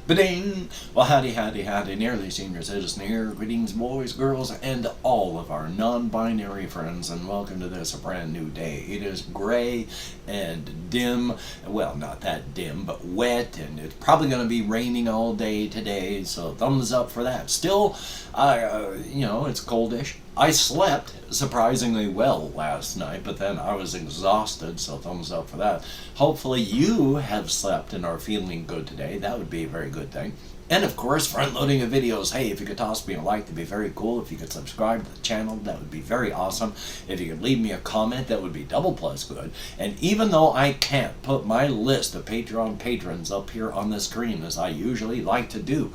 Ba-ding! Well, howdy, howdy, howdy, nearly senior citizen here. Greetings, boys, girls, and all of our non-binary friends, and welcome to this brand new day. It is gray and dim. Well, not that dim, but wet, and it's probably going to be raining all day today, so thumbs up for that. Still, it's coldish. I slept surprisingly well last night, but then I was exhausted, so thumbs up for that. Hopefully you have slept and are feeling good today. That would be a very good thing. And of course, front-loading of videos. Hey, if you could toss me a like, that'd be very cool. If you could subscribe to the channel, that would be very awesome. If you could leave me a comment, that would be double plus good. And even though I can't put my list of Patreon patrons up here on the screen, as I usually like to do,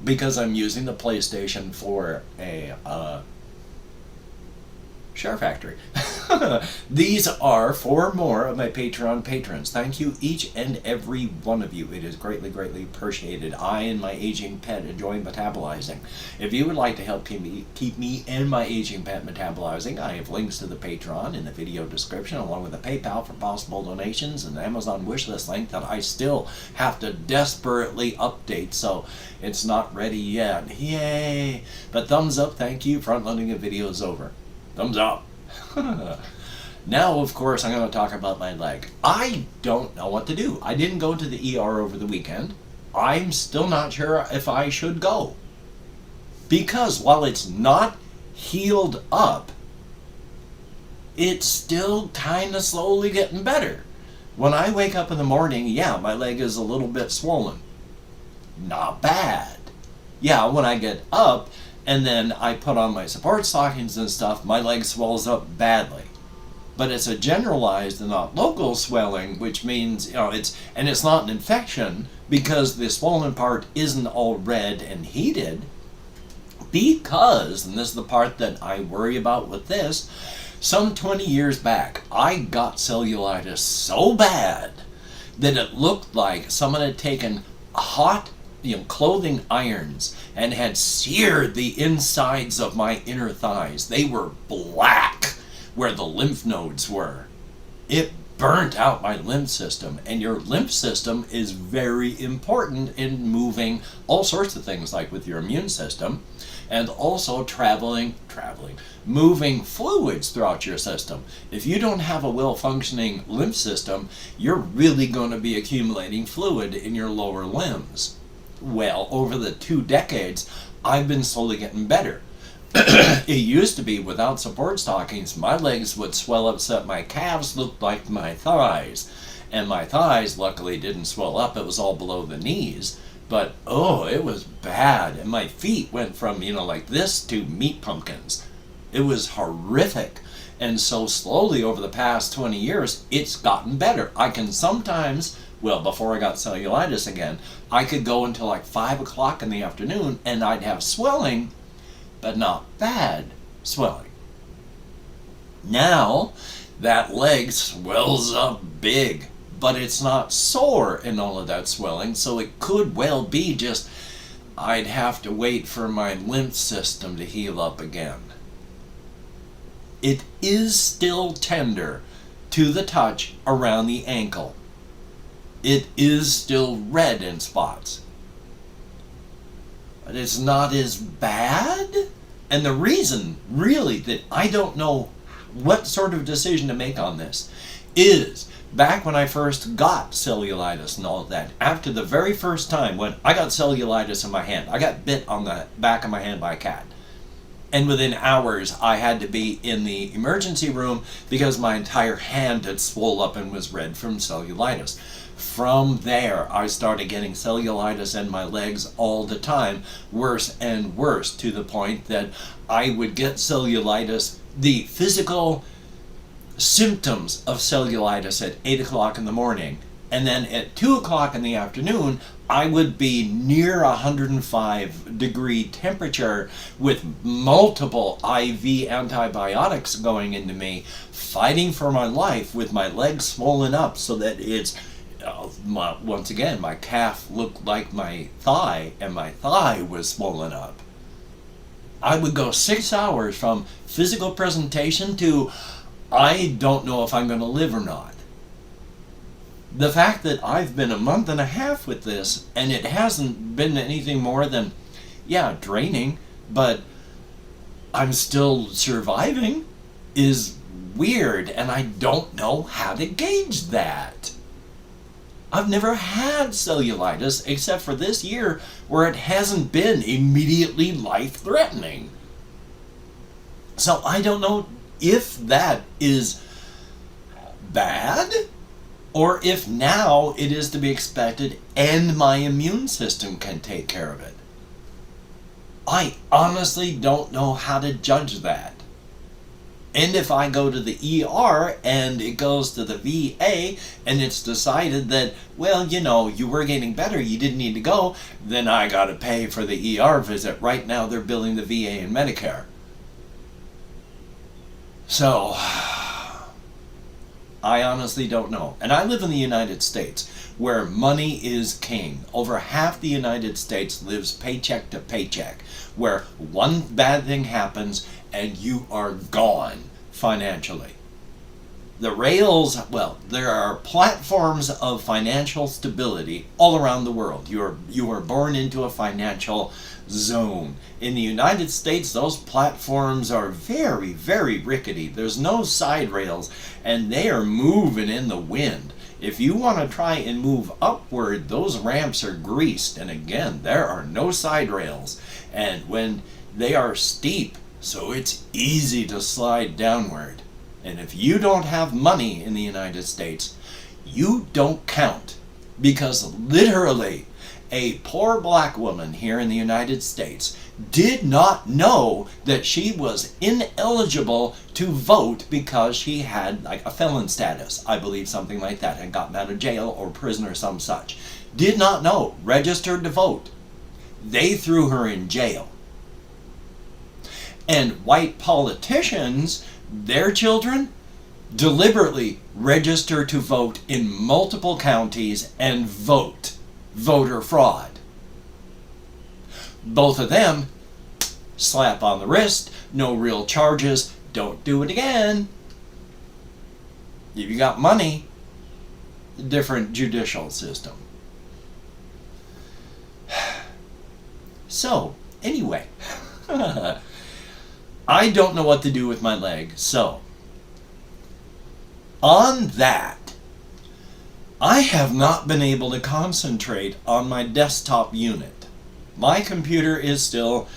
because I'm using the PlayStation for a Share Factory. These are 4 more of my Patreon patrons. Thank you, each and every one of you. It is greatly, greatly appreciated. I and my aging pet enjoy metabolizing. If you would like to help keep me and my aging pet metabolizing, I have links to the Patreon in the video description, along with a PayPal for possible donations, and an Amazon wishlist link that I still have to desperately update, so it's not ready yet. Yay! But thumbs up, thank you. Front loading of video is over. Thumbs up. Now, of course, I'm going to talk about my leg. I don't know what to do. I didn't go to the ER over the weekend. I'm still not sure if I should go. Because while it's not healed up, it's still kind of slowly getting better. When I wake up in the morning, yeah, my leg is a little bit swollen. Not bad. Yeah, when I get up, and then I put on my support stockings and stuff, my leg swells up badly. But it's a generalized and not local swelling, which means, it's not an infection because the swollen part isn't all red and heated. Because, and this is the part that I worry about with this, some 20 years back, I got cellulitis so bad that it looked like someone had taken hot clothing irons and had seared the insides of my inner thighs. They were black where the lymph nodes were. It burnt out my lymph system, and your lymph system is very important in moving all sorts of things, like with your immune system, and also moving fluids throughout your system. If you don't have a well-functioning lymph system, you're really going to be accumulating fluid in your lower limbs. Well, over the 2 decades, I've been slowly getting better. It used to be without support stockings, my legs would swell up so that my calves looked like my thighs. And my thighs, luckily, didn't swell up. It was all below the knees. But, it was bad. And my feet went from, like this to meat pumpkins. It was horrific. And so slowly over the past 20 years, it's gotten better. I can sometimes, before I got cellulitis again, I could go until like 5 o'clock in the afternoon and I'd have swelling, but not bad swelling. Now, that leg swells up big, but it's not sore in all of that swelling, so it could well be just I'd have to wait for my lymph system to heal up again. It is still tender to the touch around the ankle. It is still red in spots. But it's not as bad. And the reason, really, that I don't know what sort of decision to make on this is back when I first got cellulitis and all of that, after the very first time when I got cellulitis in my hand, I got bit on the back of my hand by a cat. And within hours, I had to be in the emergency room because my entire hand had swollen up and was red from cellulitis. From there, I started getting cellulitis in my legs all the time, worse and worse, to the point that I would get cellulitis, the physical symptoms of cellulitis at 8 o'clock in the morning. And then at 2 o'clock in the afternoon, I would be near 105 degree temperature with multiple IV antibiotics going into me, fighting for my life with my legs swollen up so that it's, once again, my calf looked like my thigh and my thigh was swollen up. I would go 6 hours from physical presentation to I don't know if I'm going to live or not. The fact that I've been a month and a half with this and it hasn't been anything more than, yeah, draining, but I'm still surviving is weird, and I don't know how to gauge that. I've never had cellulitis except for this year where it hasn't been immediately life-threatening. So I don't know if that is bad or if now it is to be expected and my immune system can take care of it. I honestly don't know how to judge that. And if I go to the ER and it goes to the VA and it's decided that, well, you know, you were getting better, you didn't need to go, then I gotta pay for the ER visit. Right now they're billing the VA and Medicare. So, I honestly don't know. And I live in the United States, where money is king. Over half the United States lives paycheck to paycheck, where one bad thing happens and you are gone financially. The rails, well, there are platforms of financial stability all around the world. You are born into a financial zone. In the United States, those platforms are very, very rickety. There's no side rails, and they are moving in the wind. If you want to try and move upward, those ramps are greased, and again, there are no side rails. And when they are steep, so it's easy to slide downward. And if you don't have money in the United States, you don't count. Because literally, a poor black woman here in the United States did not know that she was ineligible to vote because she had like a felon status, I believe, something like that, had gotten out of jail or prison or some such. Did not know, registered to vote. They threw her in jail. And white politicians, their children, deliberately register to vote in multiple counties and vote. Voter fraud. Both of them, slap on the wrist, no real charges, don't do it again. If you got money, different judicial system. So, anyway, I don't know what to do with my leg, so on that, I have not been able to concentrate on my desktop unit. My computer is still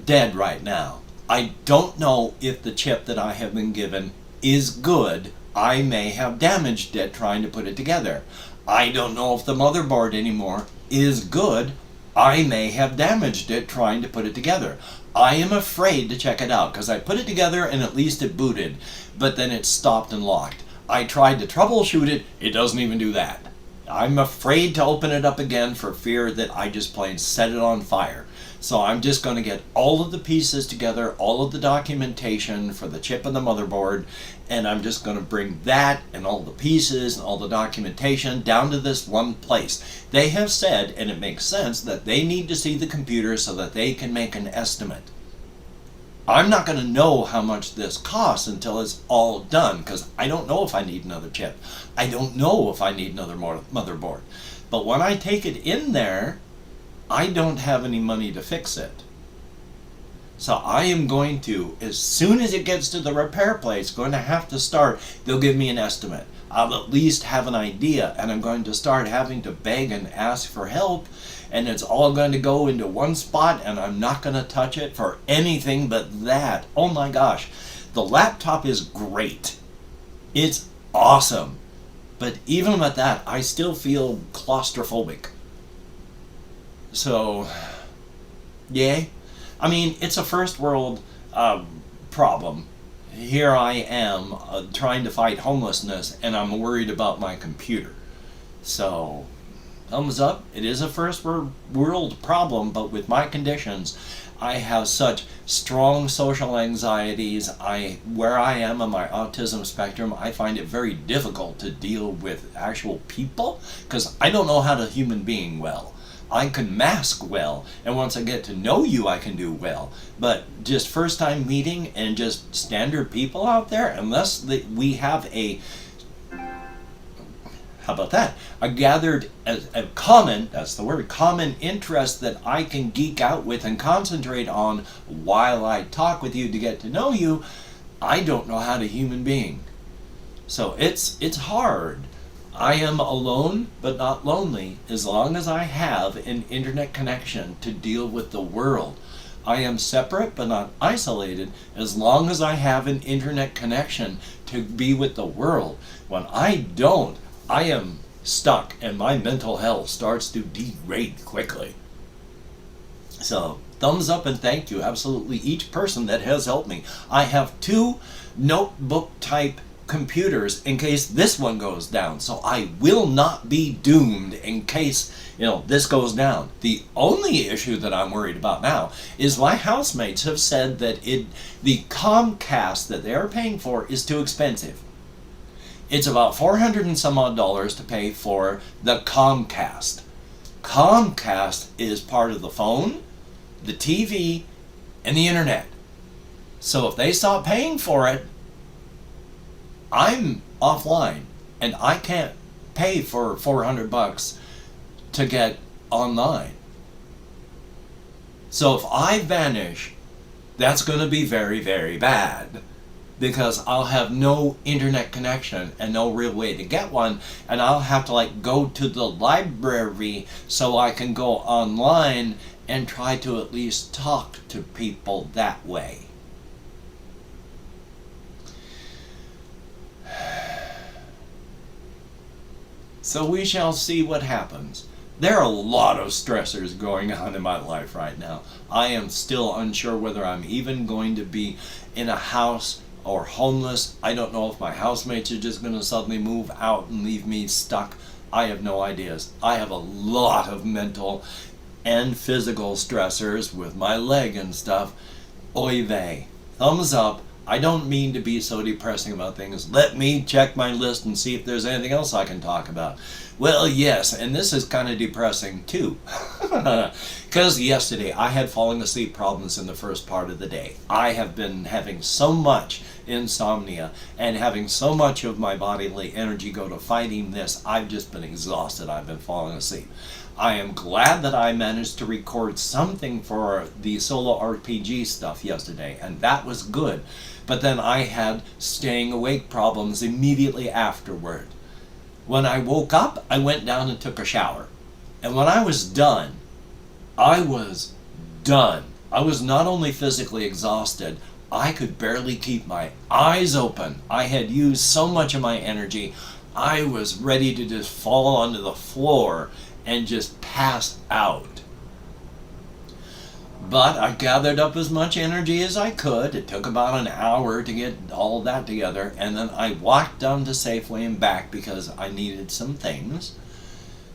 dead right now. I don't know if the chip that I have been given is good. I may have damaged it trying to put it together. I don't know if the motherboard anymore is good. I may have damaged it trying to put it together. I am afraid to check it out because I put it together and at least it booted, but then it stopped and locked. I tried to troubleshoot it, it doesn't even do that. I'm afraid to open it up again for fear that I just plain set it on fire. So I'm just going to get all of the pieces together, all of the documentation for the chip and the motherboard, and I'm just going to bring that and all the pieces and all the documentation down to this one place. They have said, and it makes sense, that they need to see the computer so that they can make an estimate. I'm not going to know how much this costs until it's all done, because I don't know if I need another chip. I don't know if I need another motherboard. But when I take it in there, I don't have any money to fix it. So I am going to, as soon as it gets to the repair place, going to have to start. They'll give me an estimate. I'll at least have an idea, and I'm going to start having to beg and ask for help, and it's all going to go into one spot, and I'm not going to touch it for anything but that. Oh my gosh, the laptop is great. It's awesome. But even with that, I still feel claustrophobic. So, yay. I mean, it's a first world problem. Here I am trying to fight homelessness, and I'm worried about my computer. So, thumbs up. It is a first world problem, but with my conditions, I have such strong social anxieties. Where I am on my autism spectrum, I find it very difficult to deal with actual people, because I don't know how to human being well. I can mask well, and once I get to know you, I can do well. But just first time meeting and just standard people out there, unless we have a How about that? A gathered, a common, that's the word, common interest that I can geek out with and concentrate on while I talk with you to get to know you. I don't know how to human being. So it's hard. I am alone but not lonely as long as I have an internet connection to deal with the world. I am separate but not isolated as long as I have an internet connection to be with the world. When I don't, I am stuck and my mental health starts to degrade quickly. So, thumbs up and thank you, absolutely, each person that has helped me. I have 2 notebook type computers in case this one goes down, so I will not be doomed in case this goes down. The only issue that I'm worried about now is my housemates have said that the Comcast that they are paying for is too expensive. It's about $400 and some odd to pay for the Comcast. Comcast is part of the phone, the TV, and the internet. So if they stop paying for it, I'm offline and I can't pay for $400 to get online. So if I vanish, that's going to be very, very bad, because I'll have no internet connection and no real way to get one, and I'll have to go to the library so I can go online and try to at least talk to people that way. So we shall see what happens. There are a lot of stressors going on in my life right now. I am still unsure whether I'm even going to be in a house or homeless. I don't know if my housemates are just going to suddenly move out and leave me stuck. I have no ideas. I have a lot of mental and physical stressors with my leg and stuff. Oy vey. Thumbs up. I don't mean to be so depressing about things. Let me check my list and see if there's anything else I can talk about. Well, yes, and this is kind of depressing too. Because yesterday I had falling asleep problems in the first part of the day. I have been having so much insomnia and having so much of my bodily energy go to fighting this. I've just been exhausted. I've been falling asleep. I am glad that I managed to record something for the solo RPG stuff yesterday, and that was good. But then I had staying awake problems immediately afterward. When I woke up, I went down and took a shower. And when I was done, I was done. I was not only physically exhausted, I could barely keep my eyes open. I had used so much of my energy, I was ready to just fall onto the floor and just pass out. But I gathered up as much energy as I could. It took about an hour to get all that together, and then I walked down to Safeway and back because I needed some things,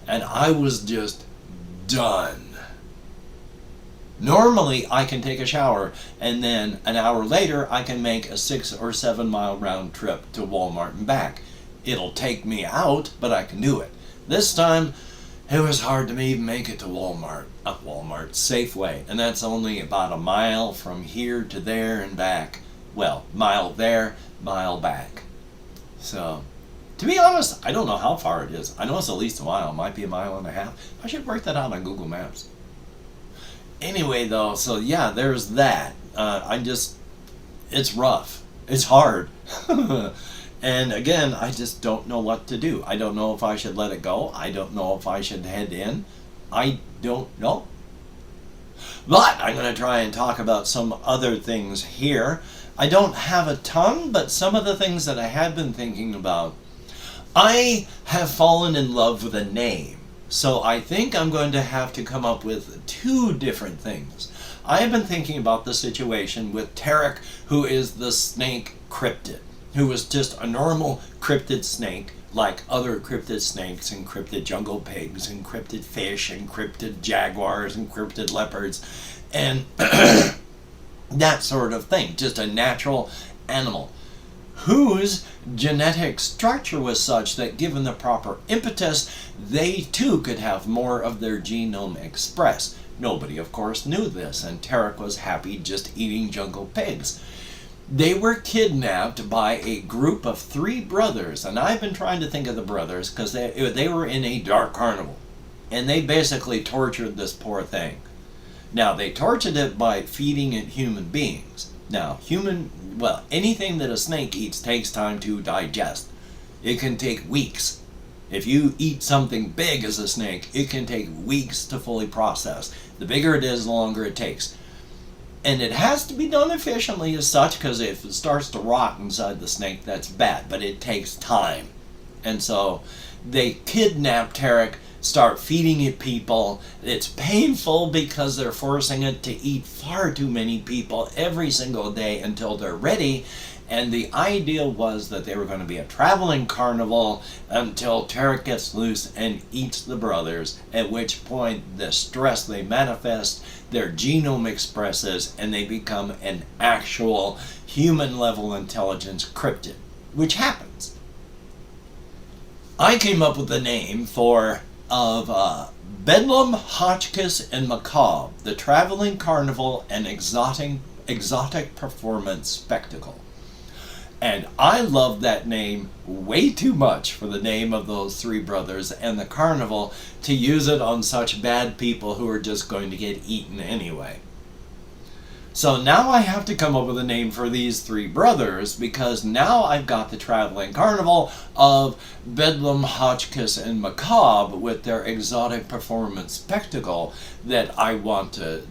and I was just done. Normally I can take a shower and then an hour later I can make a 6 or 7 mile round trip to Walmart and back. It'll take me out, but I can do it. This time it was hard to even make it to Safeway, and that's only about a mile from here to there and back. Well, mile there, mile back. So, to be honest, I don't know how far it is. I know it's at least a mile. It might be a mile and a half. I should work that out on Google Maps. Anyway, though, so yeah, there's that. It's rough. It's hard. And again, I just don't know what to do. I don't know if I should let it go. I don't know if I should head in. I don't know. But I'm going to try and talk about some other things here. I don't have a ton, but some of the things that I have been thinking about. I have fallen in love with a name. So I think I'm going to have to come up with 2 different things. I have been thinking about the situation with Tarek, who is the snake cryptid, who is just a normal cryptid snake, like other cryptid snakes and cryptid jungle pigs and cryptid fish and cryptid jaguars and cryptid leopards and that sort of thing. Just a natural animal whose genetic structure was such that given the proper impetus, they too could have more of their genome expressed. Nobody, of course, knew this, and Tarek was happy just eating jungle pigs. They were kidnapped by a group of 3 brothers, and I've been trying to think of the brothers because they were in a dark carnival, and they basically tortured this poor thing. Now, they tortured it by feeding it human beings. Now, anything that a snake eats takes time to digest. It can take weeks. If you eat something big as a snake, it can take weeks to fully process. The bigger it is, the longer it takes. And it has to be done efficiently as such, because if it starts to rot inside the snake, that's bad, but it takes time. And so they kidnap Tarek, start feeding it people. It's painful because they're forcing it to eat far too many people every single day until they're ready. And the idea was that they were going to be a traveling carnival until Tarek gets loose and eats the brothers, at which point the stress they manifest, their genome expresses, and they become an actual human-level intelligence cryptid, which happens. I came up with the name of Bedlam, Hotchkiss, and Macabre, the traveling carnival and exotic performance spectacle. And I love that name way too much for the name of those 3 brothers and the carnival to use it on such bad people who are just going to get eaten anyway. So now I have to come up with a name for these 3 brothers, because now I've got the traveling carnival of Bedlam, Hotchkiss, and Macabre with their exotic performance spectacle that I want to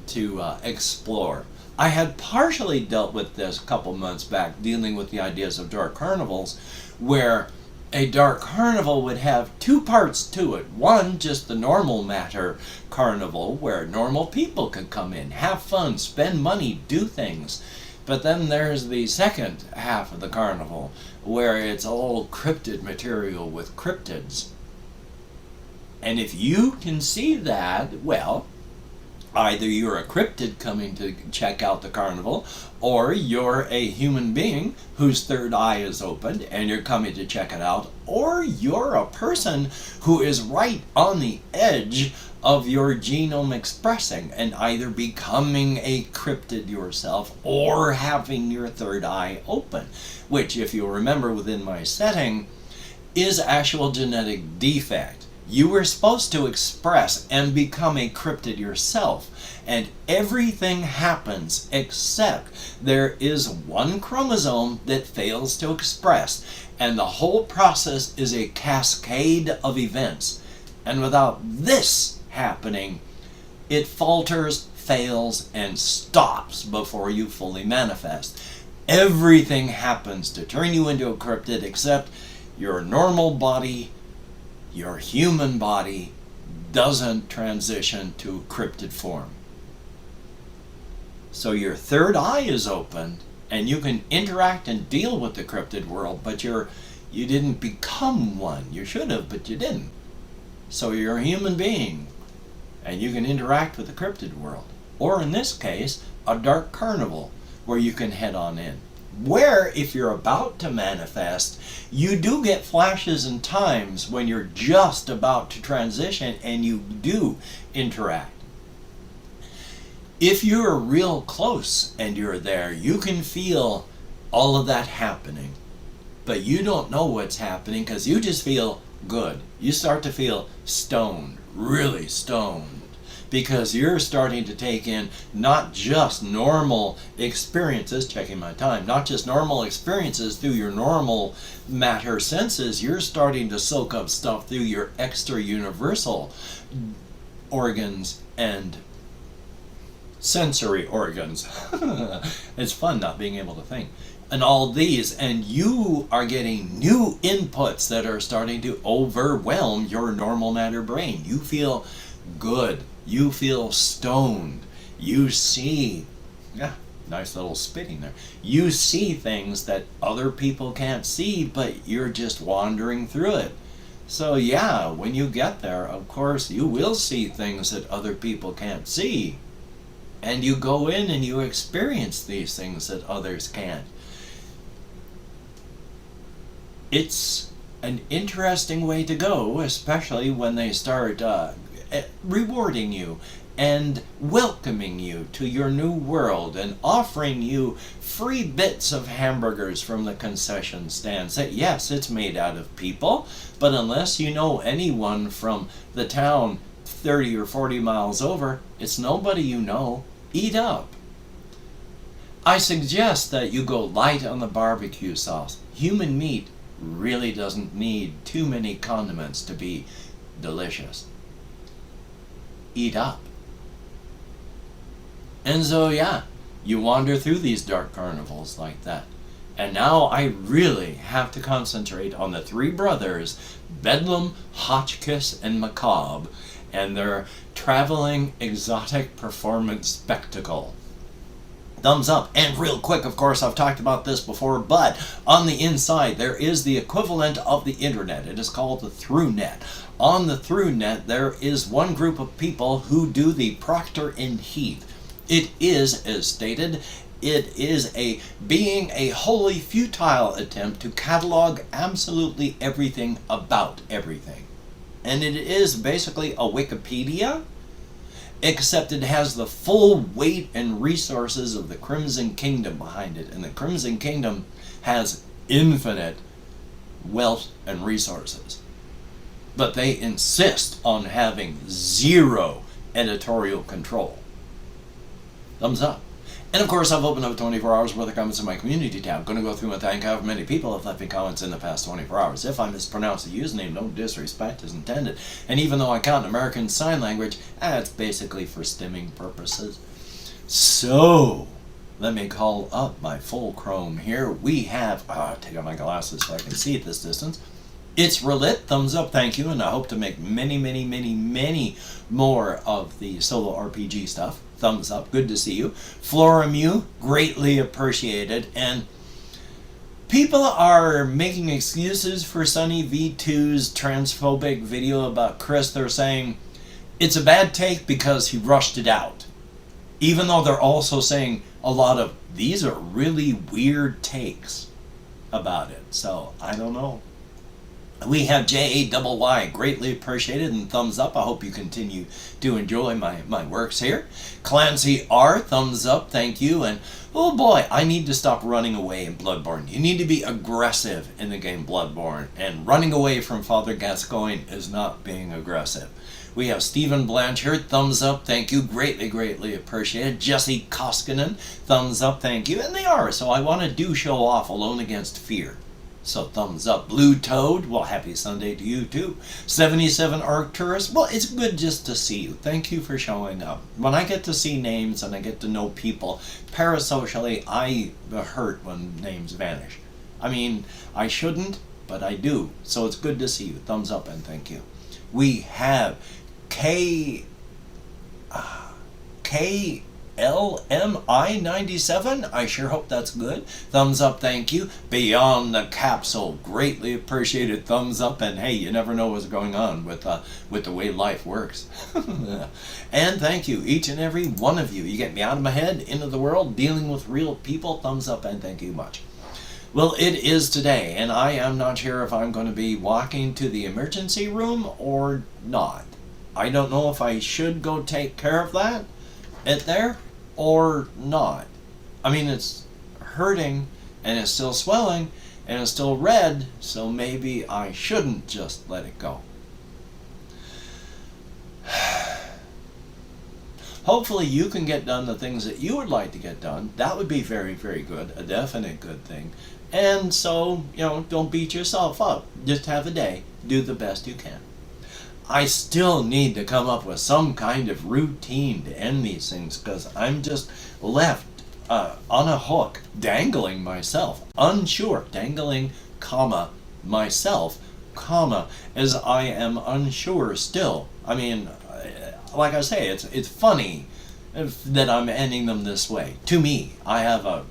explore. I had partially dealt with this a couple months back, dealing with the ideas of dark carnivals, where a dark carnival would have 2 parts to it. One, just the normal matter carnival, where normal people could come in, have fun, spend money, do things. But then there's the second half of the carnival, where it's all cryptid material with cryptids. And if you can see that, well, either you're a cryptid coming to check out the carnival, or you're a human being whose third eye is opened and you're coming to check it out, or you're a person who is right on the edge of your genome expressing and either becoming a cryptid yourself or having your third eye open, which, if you remember within my setting, is actual genetic defect. You were supposed to express and become a cryptid yourself, and everything happens except there is one chromosome that fails to express, and the whole process is a cascade of events. And without this happening, it falters, fails, and stops before you fully manifest. Everything happens to turn you into a cryptid except your normal body. Your human body doesn't transition to cryptid form. So your third eye is opened, and you can interact and deal with the cryptid world, but you didn't become one. You should have, but you didn't. So you're a human being, and you can interact with the cryptid world. Or in this case, a dark carnival, where you can head on in. Where, if you're about to manifest, you do get flashes and times when you're just about to transition and you do interact. If you're real close and you're there, you can feel all of that happening. But you don't know what's happening because you just feel good. You start to feel stoned, really stoned. Because you're starting to take in not just normal experiences, checking my time, not just normal experiences through your normal matter senses, you're starting to soak up stuff through your extra-universal organs and sensory organs. It's fun not being able to think. And all these, and you are getting new inputs that are starting to overwhelm your normal matter brain. You feel good. You feel stoned. You see, nice little spitting there. You see things that other people can't see, but you're just wandering through it. So yeah, when you get there, of course, you will see things that other people can't see. And you go in and you experience these things that others can't. It's an interesting way to go, especially when they start rewarding you and welcoming you to your new world and offering you free bits of hamburgers from the concession stands. That, yes, it's made out of people, but unless you know anyone from the town 30 or 40 miles over, it's nobody you know. Eat up. I suggest that you go light on the barbecue sauce. Human meat really doesn't need too many condiments to be delicious. Eat up. And so, yeah, you wander through these dark carnivals like that. And now I really have to concentrate on the three brothers, Bedlam, Hotchkiss, and Macabre, and their traveling exotic performance spectacle. Thumbs up. And real quick, of course, I've talked about this before, but on the inside there is the equivalent of the internet. It is called the ThruNet. On the ThruNet there is one group of people who do the Proctor and Heath. It is, as stated, it is being a wholly futile attempt to catalog absolutely everything about everything. And it is basically a Wikipedia, except it has the full weight and resources of the Crimson Kingdom behind it. And the Crimson Kingdom has infinite wealth and resources. But they insist on having zero editorial control. Thumbs up. And of course, I've opened up 24 hours worth of comments in my community tab. Going to go through and thank however many people have left me comments in the past 24 hours. If I mispronounce the username, no disrespect is intended. And even though I count American Sign Language, it's basically for stimming purposes. So, let me call up my full chrome here. We have, take out my glasses so I can see at this distance. It's Relit, thumbs up, thank you, and I hope to make many, many, many, many more of the solo RPG stuff. Thumbs up, good to see you. Floramu, greatly appreciated. And people are making excuses for Sunny V2's transphobic video about Chris. They're saying it's a bad take because he rushed it out. Even though they're also saying a lot of, these are really weird takes about it. So, I don't know. We have JAYY, greatly appreciated, and thumbs up. I hope you continue to enjoy my works here. Clancy R, thumbs up, thank you. And oh boy, I need to stop running away in Bloodborne. You need to be aggressive in the game Bloodborne, and running away from Father Gascoigne is not being aggressive. We have Stephen Blanchard, thumbs up, thank you, greatly, greatly appreciated. Jesse Koskinen, thumbs up, thank you. And they are, so I want to show off Alone Against Fear. So thumbs up. Blue Toad, well, happy Sunday to you too. 77 Arcturus, well, it's good just to see you. Thank you for showing up. When I get to see names and I get to know people, parasocially, I hurt when names vanish. I mean, I shouldn't, but I do. So it's good to see you. Thumbs up and thank you. We have KLMI97, I sure hope that's good. Thumbs up, thank you. Beyond the Capsule, greatly appreciated. Thumbs up, and hey, you never know what's going on with the way life works. And thank you, each and every one of you. You get me out of my head, into the world, dealing with real people. Thumbs up, and thank you much. Well, it is today, and I am not sure if I'm going to be walking to the emergency room or not. I don't know if I should go take care of that there or not. I mean, it's hurting and it's still swelling and it's still red, so maybe I shouldn't just let it go. Hopefully you can get done the things that you would like to get done. That would be very, very good, a definite good thing. And so, don't beat yourself up. Just have a day. Do the best you can. I still need to come up with some kind of routine to end these things, because I'm just left on a hook, dangling myself, unsure, dangling, myself, as I am unsure still. I mean, like I say, it's funny that I'm ending them this way. To me, I have a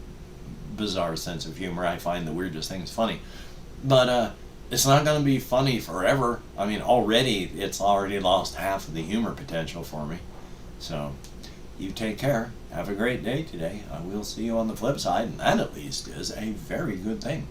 bizarre sense of humor. I find the weirdest things funny. But, it's not going to be funny forever. I mean, it's already lost half of the humor potential for me. So, you take care. Have a great day today. I will see you on the flip side, and that at least is a very good thing.